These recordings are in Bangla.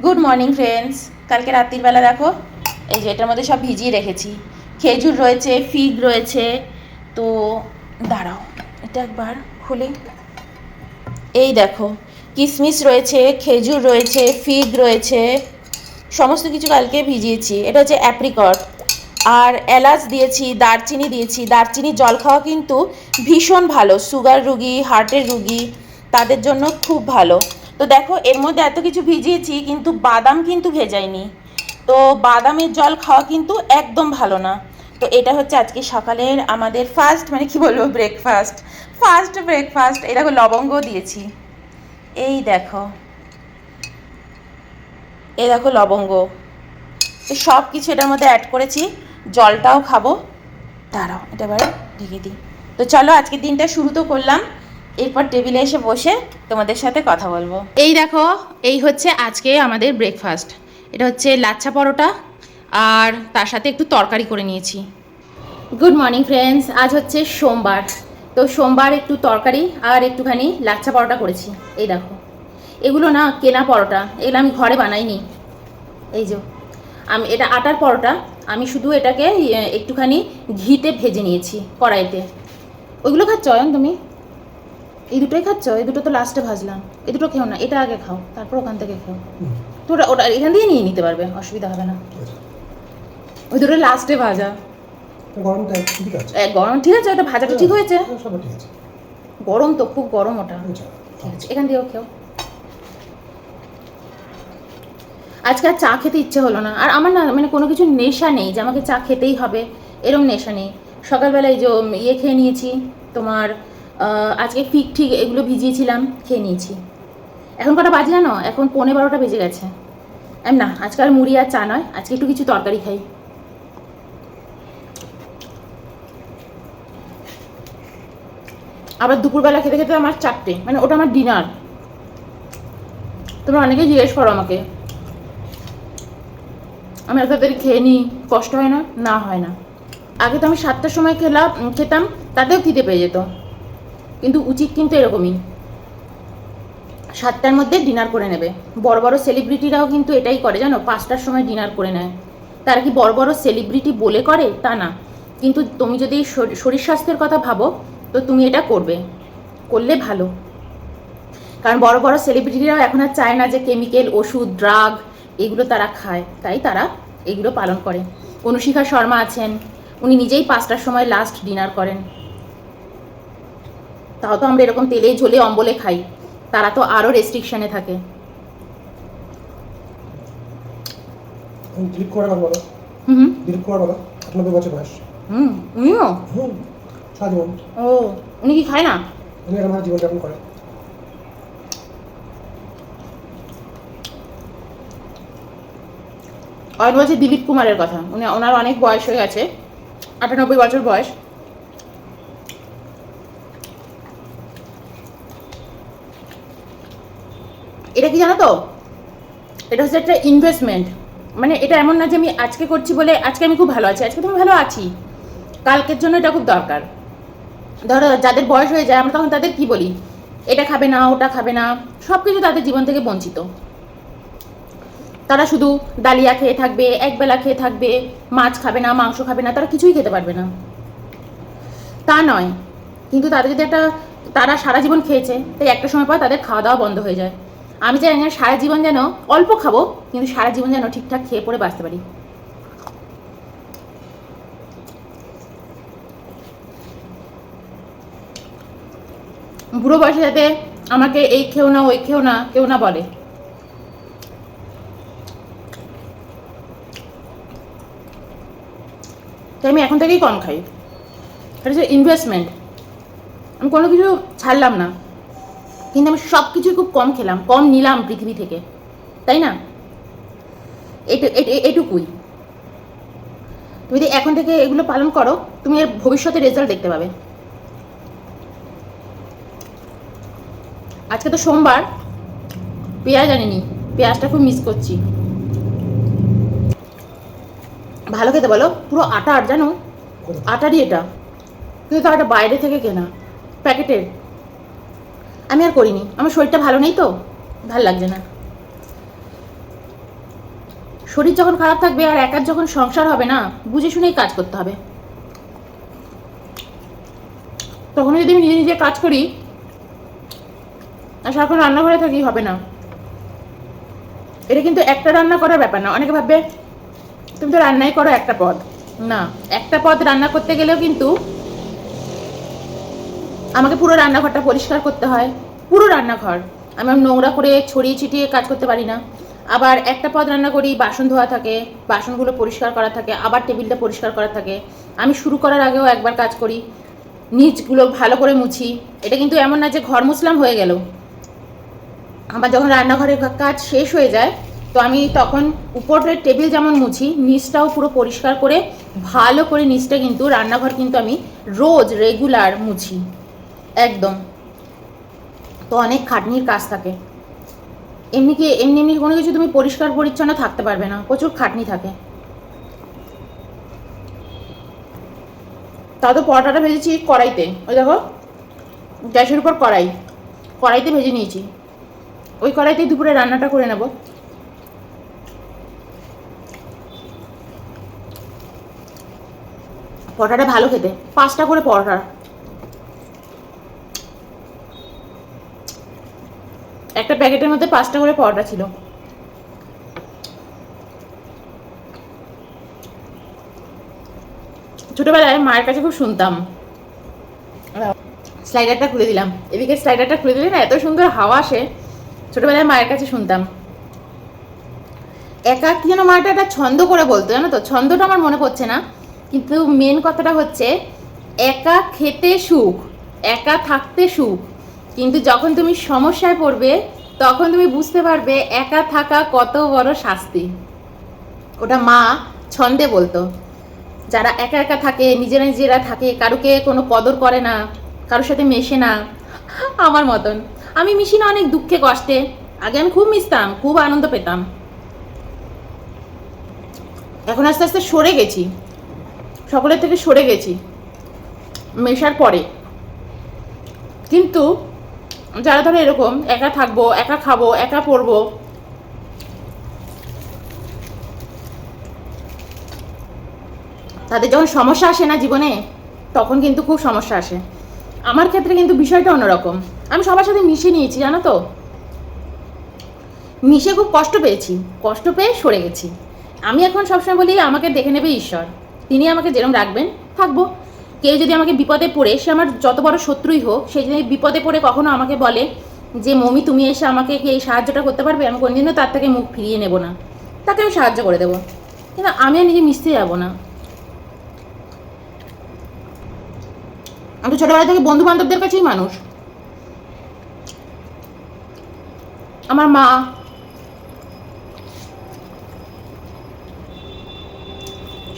Good morning friends. কালকে রাত্রিবেলা দেখো এই যে এটার মধ্যে সব ভিজিয়ে রেখেছি। খেজুর রয়েছে, ফিগ রয়েছে। তো দাঁড়াও এটা একবার খুলি। এই দেখো কিশমিশ রয়েছে, খেজুর রয়েছে, ফিগ রয়েছে, সমস্ত কিছু কালকে ভিজিয়েছি। এটা হচ্ছে অ্যাপ্রিকট। আর এলাচ দিয়েছি, দারচিনি দিয়েছি। দারচিনির জল খাওয়া কিন্তু ভীষণ ভালো, সুগার রুগী, হার্টের রুগী তাদের জন্য খুব ভালো। তো দেখো এর মধ্যে এত কিছু ভিজিয়েছি কিন্তু বাদাম কিন্তু ভেজাইনি। তো বাদামের জল খাওয়া কিন্তু একদম ভালো না। তো এটা হচ্ছে আজকে সকালের আমাদের ফার্স্ট, মানে কি বলবো, ফার্স্ট ব্রেকফাস্ট। এই দেখো লবঙ্গ দিয়েছি, এই দেখো, এই দেখো লবঙ্গ। তো সব কিছু এটার মধ্যে অ্যাড করেছি। জলটাও খাবো। দাঁড়াও এটা এবারে ঢেকে দিই। তো চলো আজকের দিনটা শুরু তো করলাম, এরপর টেবিলে এসে বসে তোমাদের সাথে কথা বলবো। এই দেখো এই হচ্ছে আজকে আমাদের ব্রেকফাস্ট। এটা হচ্ছে লাচ্ছা পরোটা আর তার সাথে একটু তরকারি করে নিয়েছি। গুড মর্নিং ফ্রেন্ডস, আজ হচ্ছে সোমবার। তো সোমবার একটু তরকারি আর একটুখানি লাচ্ছা পরোটা করেছি। এই দেখো এগুলো না কেনা পরোটা, এগুলো আমি ঘরে বানাইনি। এই যে আমি এটা আটার পরোটা, আমি শুধু এটাকে একটুখানি ঘিতে ভেজে নিয়েছি কড়াইতে। ওইগুলো খাচ্ছ অয়ন তুমি? এই দুটোই খাচ্ছ? এই দুটো তো লাস্টে ভাজলাম। এই দুটো খেও না, এটা আগে খাও, তারপর ওখান থেকে খেও। তো ওটা ওটা এখান দিয়ে নিয়ে নিতে পারবে, অসুবিধা হবে না। ওই দুটো লাস্টে ভাজা। গরম ঠিক আছে, ওটা ভাজাটা ঠিক হয়েছে। গরম তো, খুব গরম ওটা। ঠিক আছে, এখান দিয়েও খেও। আজকে আর চা খেতে ইচ্ছে হলো না। আর আমার না মানে কোনো কিছু নেশা নেই যে আমাকে চা খেতেই হবে, এরম নেশা নেই। সকালবেলায় যে ইয়ে খেয়ে নিয়েছি তোমার, আজকে ফিগ ঠিক এগুলো ভিজিয়েছিলাম, খেয়ে নিয়েছি। এখন কটা বাজে জানো? এখন 11:15 বেজে গেছে। না আজকাল মুড়ি আর চা নয়, আজকে একটু কিছু তরকারি খাই। আবার দুপুরবেলা খেতে খেতে আমার 4টে, মানে ওটা আমার ডিনার। তোমরা অনেকেই জিজ্ঞেস করো আমাকে, আমি এত তাড়াতাড়ি খেয়ে নিই, কষ্ট হয় না? না হয় না। আগে তো আমি 7টার সময় খেতাম, তাতেও খিদে পেয়ে যেত। কিন্তু উচিত কিন্তু এরকমই, 7টার মধ্যে ডিনার করে নেবে। বড় বড় সেলিব্রিটিরাও কিন্তু এটাই করে জানো, 5টার সময় ডিনার করে নেয়। তারা কি বড় বড় সেলিব্রিটি বলে করে? তা না। কিন্তু তুমি যদি শরীর স্বাস্থ্যের কথা ভাবো তো তুমি এটা করলে ভালো। কারণ বড় বড় সেলিব্রিটিরাও এখন আর চায় না যে কেমিক্যাল, ওষুধ, ড্রাগ এগুলো তারা খায়, তাই তারা এগুলো পালন করে। অনুশিখা শর্মা আছেন, উনি নিজেই 5টার সময় লাস্ট ডিনার করেন। তাও তো আমরা এরকম তেলে ঝোলে অম্বলে খাই, তারা তো আরও রেস্ট্রিকশনে থাকে। দিলীপ কুমার বলো। দিলীপ কুমার বলো, 98 বছর বয়স। উনিও সারাজীবন। ও, উনি কি খায় না? উনি আমার জীবনযাপন করে। অনেক বলছে দিলীপ কুমারের কথা, ওনার অনেক বয়স হয়ে গেছে, 98 বছর বয়স। এটা কি জানো তো, এটা হচ্ছে একটা ইনভেস্টমেন্ট। মানে এটা এমন না যে আমি আজকে করছি বলে আজকে আমি খুব ভালো আছি, আজকে তুমি ভালো আছি, কালকের জন্য এটা খুব দরকার। ধরো যাদের বয়স হয়ে যায়, আমরা তখন তাদের কি বলি, এটা খাবে না, ওটা খাবে না, সব কিছু তাদের জীবন থেকে বঞ্চিত। তারা শুধু ডালিয়া খেয়ে থাকবে, একবেলা খেয়ে থাকবে, মাছ খাবে না, মাংস খাবে না, তারা কিছুই খেতে পারবে না, তা নয়। কিন্তু তাদের যদি তারা সারা জীবন খেয়েছে, তাই একটা সময় পর তাদের খাওয়া দাওয়া বন্ধ হয়ে যায়। আমি চাই না সারা জীবন যেন অল্প খাবো, কিন্তু সারা জীবন যেন ঠিকঠাক খেয়ে পরে বাঁচতে পারি। বুড়ো বয়সে যাতে আমাকে এই খেও না, ওই খেও না, কেউ না বলে। তাই আমি এখন থেকেই কম খাই। এটা হচ্ছে ইনভেস্টমেন্ট। আমি কোনো কিছু ছাড়লাম না, কিন্তু আমি সব কিছুই খুব কম খেলাম, কম নিলাম পৃথিবী থেকে, তাই না? এটুকুই। তুমি যদি এখন থেকে এগুলো পালন করো, তুমি এর ভবিষ্যতে রেজাল্ট দেখতে পাবে। আজকে তো সোমবার, পেঁয়াজ আনিনি, পেঁয়াজটা খুব মিস করছি। ভালো খেতে বলো, পুরো আটার জানো, আটারই এটা, কিন্তু তাও এটা বাইরে থেকে কেনা, প্যাকেটের। আমি আর করিনি, আমার শরীরটা ভালো নেই তো, ভাল লাগছে না। শরীর যখন খারাপ থাকবে আর একার যখন সংসার হবে না, বুঝে শুনেই কাজ করতে হবে। তখন যদি আমি নিজে নিজে কাজ করি আর সারাক্ষণ রান্নাঘরে থাকি, হবে না। এটা কিন্তু একটা রান্না করার ব্যাপার না। অনেকে ভাববে তুমি তো রান্নাই করো একটা পদ, না, একটা পদ রান্না করতে গেলেও কিন্তু আমাকে পুরো রান্নাঘরটা পরিষ্কার করতে হয়। পুরো রান্নাঘর আমি নোংরা করে ছড়িয়ে ছিটিয়ে কাজ করতে পারি না। আবার একটা পদ রান্না করি, বাসন ধোয়া থাকে, বাসনগুলো পরিষ্কার করা থাকে, আবার টেবিলটা পরিষ্কার করা থাকে। আমি শুরু করার আগেও একবার কাজ করি, নিচগুলো ভালো করে মুছি। এটা কিন্তু এমন না যে ঘর মুছলাম হয়ে গেল। আমার যখন রান্নাঘরের কাজ শেষ হয়ে যায়, তো আমি তখন উপরের টেবিল যেমন মুছি, নিচটাও পুরো পরিষ্কার করে ভালো করে নিচটা কিন্তু রান্নাঘর কিন্তু আমি রোজ রেগুলার মুছি একদম। তো অনেক খাটনির কাজ থাকে। এমনি কোনো কিছু তুমি পরিষ্কার পরিচ্ছন্ন থাকতে পারবে না, প্রচুর খাটনি থাকে। তাও তো পরোটাটা ভেজেছি কড়াইতে, ওই দেখো গ্যাসের উপর কড়াইতে ভেজে নিয়েছি। ওই কড়াইতেই দুপুরে রান্নাটা করে নেব। পরোটাটা ভালো খেতে, 5টা করে পরোটা। একটা প্যাকেটের মধ্যে 5টা করে পরোটা ছিল। ছোটবেলায় মায়ের কাছে খুব শুনতাম। স্লাইডারটা খুলে দিলাম, এদিকে স্লাইডারটা খুলে দিলে না এত সুন্দর হাওয়া আসে। ছোটবেলায় মায়ের কাছে শুনতাম, একা কি যেন মাটা একটা ছন্দ করে বলতো, জানো তো? ছন্দটা আমার মনে পড়ছে না, কিন্তু মেন কথাটা হচ্ছে একা খেতে সুখ, একা থাকতে সুখ, কিন্তু যখন তুমি সমস্যায় পড়বে তখন তুমি বুঝতে পারবে একা থাকা কত বড় শাস্তি। ওটা মা ছন্দে বলতো। যারা একা একা থাকে, নিজেরা নিজেরা থাকে, কারুকে কোনো কদর করে না, কারোর সাথে মেশে না, আমার মতন। আমি মিশি না অনেক দুঃখে কষ্টে। আগে আমি খুব মিশতাম, খুব আনন্দ পেতাম। এখন আস্তে আস্তে সরে গেছি, সকলের থেকে সরে গেছি মেশার পরে। কিন্তু যারা ধরো এরকম একা থাকবো, একা খাবো, একা পড়বো, তাদের যখন সমস্যা আসে না জীবনে, তখন কিন্তু খুব সমস্যা আসে। আমার ক্ষেত্রে কিন্তু বিষয়টা অন্যরকম। আমি সবার সাথে মিশে নিয়েছি, জানো তো, মিশে খুব কষ্ট পেয়েছি, কষ্ট পেয়ে সরে গেছি। আমি এখন সবসময় বলি আমাকে দেখে নেবে ঈশ্বর, তিনি আমাকে যেরকম রাখবেন থাকবো। কেউ যদি আমাকে বিপদে পড়ে, সে আমার যত বড় শত্রুই হোক, সে যদি বিপদে পড়ে কখনো আমাকে বলে যে মমি তুমি এসে আমাকে কি এই সাহায্যটা করতে পারবে, আমি কোনদিনও তার থেকে মুখ ফিরিয়ে নেব না, তাকে আমি সাহায্য করে দেবো। কিন্তু আমি আর নিজে মিশতে যাবো না। আমি তো ছোটবেলা থেকে বন্ধু বান্ধবদের কাছেই মানুষ। আমার মা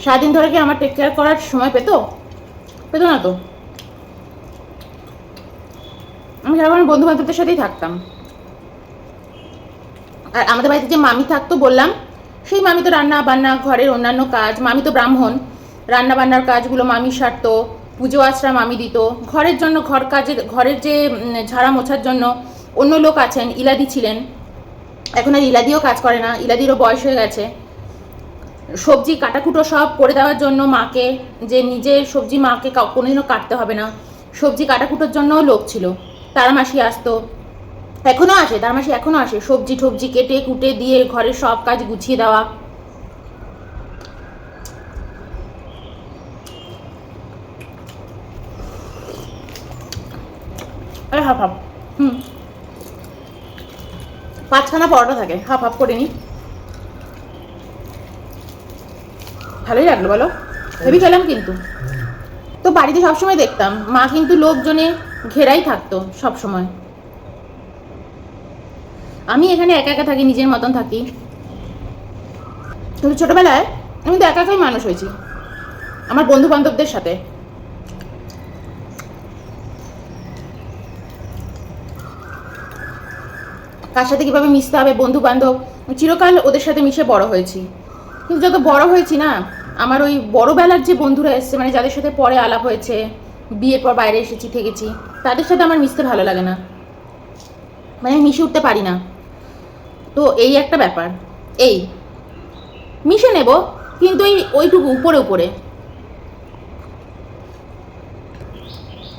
সারাদিন ধরে কি আমার টেক কেয়ার করার সময় পেতো না তো। আমি সারাক্ষণ বন্ধু বান্ধবদের সাথেই থাকতাম। আর আমাদের বাড়িতে যে মামি থাকতো বললাম, সেই মামি তো রান্না বান্না, ঘরের অন্যান্য কাজ, মামি তো ব্রাহ্মণ, রান্না বান্নার কাজগুলো মামি সারতো, পুজো আশ্রা মামি দিত, ঘরের জন্য ঘরের যে ঝাড়া মোছার জন্য অন্য লোক আছেন, ইলাদি ছিলেন। এখন আর ইলাদিও কাজ করে না, ইলাদিরও বয়স হয়ে গেছে। সবজি কাটাকুটো সব করে দেওয়ার জন্য মাকে, যে নিজে সবজি মাকে কোনোদিনও কাটতে হবে না, সবজি কাটাকুটোর জন্যও লোক ছিল। তারা মাসি আসতো, এখনও আসে, তার মাসি এখনও আসে, সবজি টবজি কেটে কুটে দিয়ে ঘরের সব কাজ গুছিয়ে দেওয়া। আরে হাফ হাফ, 5খানা পরোটা থাকে, হাফ হাফ করে নি। ভালোই লাগলো বলো, হেভি খেলাম কিন্তু। তো বাড়িতে সবসময় দেখতাম মা কিন্তু লোকজনে ঘেরাই থাকতো সব সময়। আমি এখানে একা একা থাকি, নিজের মতন থাকি। কিন্তু ছোটবেলায় আমি তো একা একাই মানুষ হয়েছি আমার বন্ধু বান্ধবদের সাথে। কার সাথে কীভাবে মিশতে হবে, বন্ধু বান্ধব, চিরকাল ওদের সাথে মিশে বড় হয়েছি। কিন্তু যত বড় হয়েছি না, আমার ওই বড়োবেলার যে বন্ধুরা এসছে, মানে যাদের সাথে পরে আলাপ হয়েছে, বিয়ের পর বাইরে এসেছি থেকেছি, তাদের সাথে আমার মিশতে ভালো লাগে না, মানে মিশে উঠতে পারি না। তো এই একটা ব্যাপার। এই মিশে নেব, কিন্তু ওইটুকু উপরে উপরে।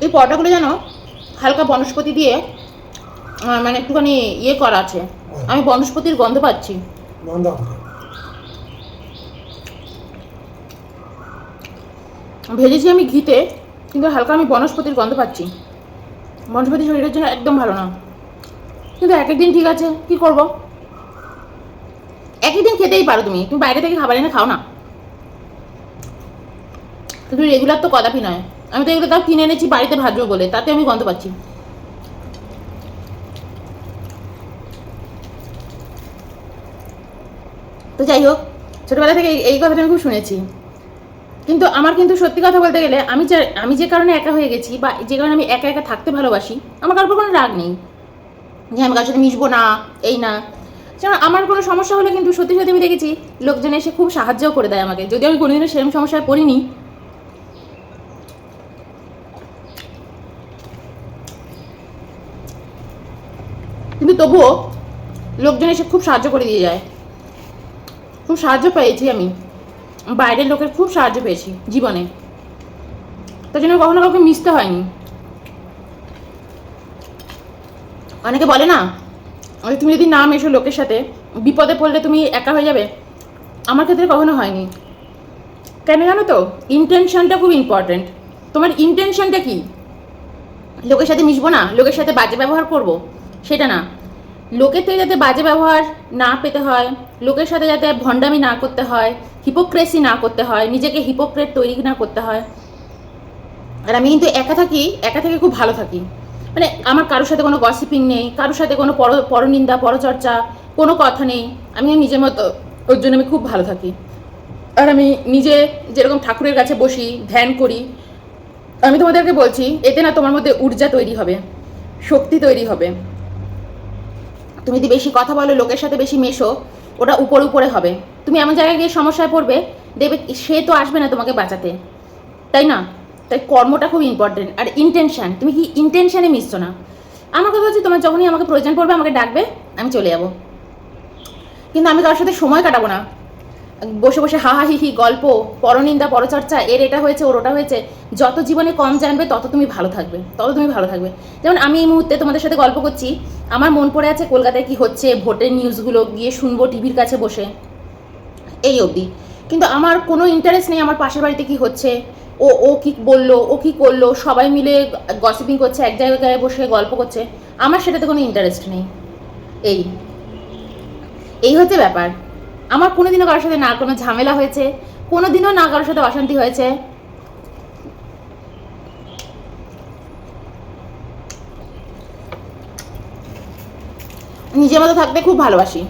এই পরোটাগুলো যেন হালকা বনস্পতি দিয়ে মানে একটুখানি ইয়ে করা আছে, আমি বনস্পতির গন্ধ পাচ্ছি। ভেজেছি আমি ঘিতে, কিন্তু হালকা আমি বনস্পতির গন্ধ পাচ্ছি। বনস্পতি শরীরের জন্য একদম ভালো না, কিন্তু এক একদিন ঠিক আছে, কি করব। একই দিন খেতেই পারো, তুমি বাইরে থেকে খাবার এনে খাও না, কিন্তু রেগুলার তো কদাপি নয়। আমি তো এগুলো তাও কিনে এনেছি বাড়িতে ভাজবো বলে, তাতে আমি গন্ধ পাচ্ছি। তো যাই হোক, ছোটবেলা থেকে এই কথাটা আমি খুব শুনেছি। কিন্তু আমার কিন্তু সত্যি কথা বলতে গেলে আমি যে কারণে একা হয়ে গেছি, বা যে কারণে আমি একা একা থাকতে ভালোবাসি, আমার কারোর কোনো রাগ নেই যে আমি কারোর সাথে মিশবো না, এই না। যেমন আমার কোনো সমস্যা হলে কিন্তু সত্যি সত্যি আমি দেখেছি লোকজন এসে খুব সাহায্যও করে দেয় আমাকে, যদি আমি কোনোদিনও সেরকম সমস্যায় পড়িনি। কিন্তু তবুও লোকজন এসে খুব সাহায্য করে দিয়ে যায়। খুব সাহায্য পেয়েছি আমি, বাইরের লোকের খুব সাহায্য পেয়েছি জীবনে, তার জন্য কখনো কাউকে মিশতে হয়নি। অনেকে বলে না, তুমি যদি না মেশো লোকের সাথে, বিপদে পড়লে তুমি একা হয়ে যাবে। আমার ক্ষেত্রে কখনো হয়নি। কেন জানো তো? ইন্টেনশনটা খুব ইম্পর্টেন্ট। তোমার ইন্টেনশনটা কি? লোকের সাথে মিশবো না, লোকের সাথে বাজে ব্যবহার করব, সেটা না। লোকের থেকে যাতে বাজে ব্যবহার না পেতে হয়, লোকের সাথে যাতে ভণ্ডামি না করতে হয়, হিপোক্রেসি না করতে হয়, নিজেকে হিপোক্রেট তৈরি না করতে হয়। আর আমি কিন্তু একা থেকে খুব ভালো থাকি। মানে আমার কারোর সাথে কোনো গসিপিং নেই, কারোর সাথে কোনো পরনিন্দা পরচর্চা কোনো কথা নেই। আমি নিজের মতো, ওর জন্য আমি খুব ভালো থাকি। আর আমি নিজে যেরকম ঠাকুরের কাছে বসি, ধ্যান করি, আমি তোমাদেরকে বলছি, এতে না তোমার মধ্যে ঊর্জা তৈরি হবে, শক্তি তৈরি হবে। তুমি যদি বেশি কথা বলো, লোকের সাথে বেশি মেশো, ওটা উপরে হবে। তুমি এমন জায়গায় গিয়ে সমস্যায় পড়বে, দেখবে সে তো আসবে না তোমাকে বাঁচাতে, তাই না? তাই কর্মটা খুব ইম্পর্টেন্ট। আর ইন্টেনশন, তুমি কি ইন্টেনশনে মিশছো না। আমার কথা হচ্ছে, তোমার যখনই আমাকে প্রয়োজন পড়বে আমাকে ডাকবে, আমি চলে যাব। কিন্তু আমি কারোর সাথে সময় কাটাবো না বসে বসে হাহাহিহি গল্প, পরনিন্দা পরচর্চা, এর এটা হয়েছে ওর ওটা হয়েছে। যত জীবনে কম জানবে তত তুমি ভালো থাকবে। যেমন আমি এই মুহূর্তে তোমাদের সাথে গল্প করছি, আমার মন পড়ে আছে কলকাতায় কি হচ্ছে, ভোটের নিউজগুলো গিয়ে শুনবো টিভির কাছে বসে, এই অবধি। কিন্তু আমার কোনো ইন্টারেস্ট নেই আমার পাশের বাড়িতে কি হচ্ছে, ও কি বললো, ও কি করলো, সবাই মিলে গসিপিং করছে, এক জায়গায় বসে গল্প করছে, আমার সেটাতে কোনো ইন্টারেস্ট নেই। এই হচ্ছে ব্যাপার। আমার কোনোদিনও কারোর সাথে না কোনো ঝামেলা হয়েছে, কোনোদিনও না কারোর সাথে অশান্তি হয়েছে। নিজের মতো থাকতে খুব ভালোবাসি।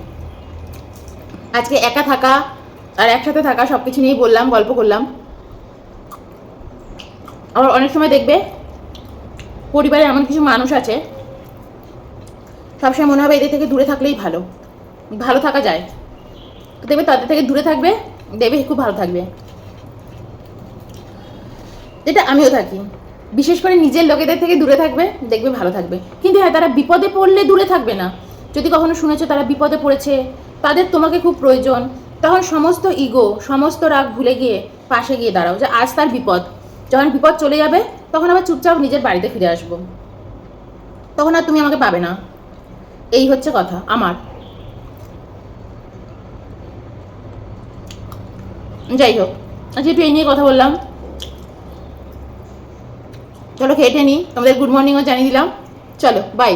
আজকে একা থাকা আর একসাথে থাকা সব কিছু নিয়েই বললাম, গল্প করলাম। আবার অনেক সময় দেখবে পরিবারে এমন কিছু মানুষ আছে, সবসময় মনে হবে এদের থেকে দূরে থাকলেই ভালো থাকা যায়। দেখবে তাদের থেকে দূরে থাকবে, দেখবে খুব ভালো থাকবে। এটা আমিও থাকি, বিশেষ করে নিজের লোকেদের থেকে দূরে থাকবে, দেখবে ভালো থাকবে। কিন্তু হ্যাঁ, তারা বিপদে পড়লে দূরে থাকবে না। যদি কখনো শুনেছো তারা বিপদে পড়েছে, তাদের তোমাকে খুব প্রয়োজন, তখন সমস্ত ইগো, সমস্ত রাগ ভুলে গিয়ে পাশে গিয়ে দাঁড়াও, যে আজ তার বিপদ। যখন বিপদ চলে যাবে তখন আবার চুপচাপ নিজের বাড়িতে ফিরে আসবো, তখন আর তুমি আমাকে পাবে না। এই হচ্ছে কথা আমার। যাই হোক, আজকে একটু এই নিয়ে কথা বললাম। চলো খেয়ে নিই, তোমাদের গুড মর্নিংও জানিয়ে দিলাম। চলো বাই।